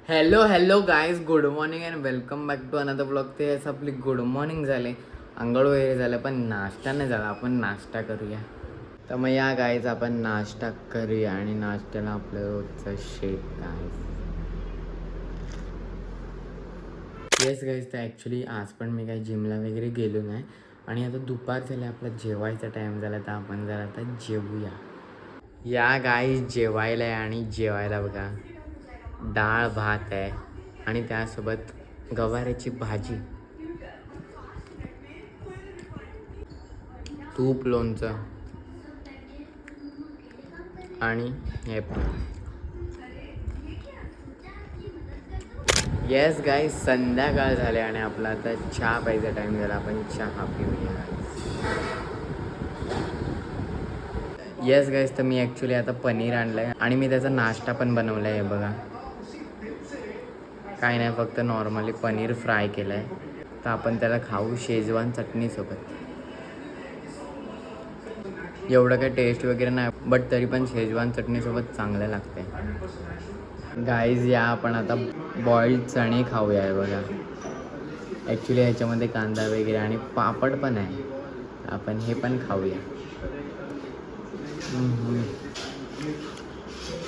Hello guys, good morning and welcome back to another blog. ते असं आपली good morning झाले, आंघोळ वगैरे झालं, पण नाश्ता नाही झाला. आपण नाश्ता करूया. तर मग या गाईज आपण नाश्ता करूया आणि नाश्त्याला आपलं रोजचं शेक गाईज. येस गाईज, तर ॲक्च्युली आज पण मी काही जिमला वगैरे गेलो नाही आणि आता दुपार झाले, आपला जेवायचा टाईम झाला, तर आपण जरा आता जेवूया. या गाईज जेवायला आहे आणि जेवायला बघा डाळ भात आहे आणि त्यासोबत गवाराची भाजी, तूप, लोणचं आणि हे येस गाईज, संध्याकाळ झाले आणि आपला आता चहा प्यायचा टाईम झाला. आपण चहा पिऊया. येस गाईज, तर मी ॲक्च्युली आता पनीर आणलं आहे आणि मी त्याचा नाश्ता पण बनवला आहे. बघा काय नाही, फक्त नॉर्मली पनीर फ्राय केलं आहे. तर आपण त्याला खाऊ शेजवान चटणीसोबत. एवढं काही टेस्ट वगैरे नाही, बट तरी पण शेजवान चटणीसोबत चांगलं लागते. गाईज या आपण आता बॉइल्ड चणे खाऊया. आहे बघा, ॲक्च्युली ह्याच्यामध्ये कांदा वगैरे आणि पापड पण आहे. आपण हे पण खाऊया.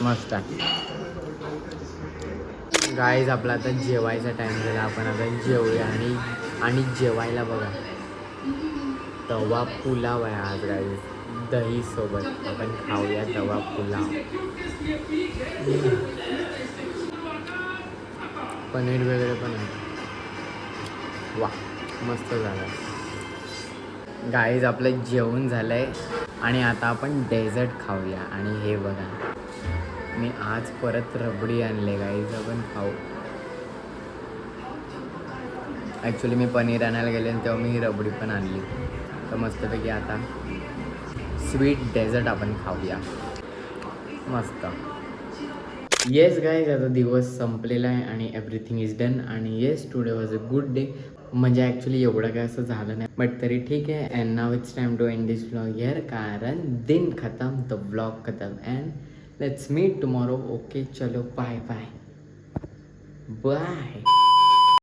मस्त आहे. गाईज आपला आता जेवायचा टाईम झाला, आपण आता जेवूया. आणि जेवायला बघा तवा पुलाव आहे आज गाईज, दहीसोबत आपण खाऊया तवा पुलाव. पनीर वगैरे पण आहे. वा, मस्त झालं. गाईज आपलं जेवण झालं आहे आणि आता आपण डेझर्ट खाऊया. आणि हे बघा, मी आज परत रबडी आणले गाईज, आपण खाऊ. ॲक्च्युली मी पनीर आणायला गेले तेव्हा मी रबडी पण आणली. तर मस्तपैकी आता स्वीट डेझर्ट आपण खाऊया. मस्त. येस गाईज, आता दिवस संपलेला आहे आणि एव्हरीथिंग इज डन. आणि yes, today was a good day. म्हणजे ॲक्च्युली एवढं काय असं झालं नाही, बट तरी ठीक आहे. And now it's time to end this vlog here, कारण दिन खतम तो व्लॉग खतम. And let's meet tomorrow. Okay, चलो बाय बाय बाय.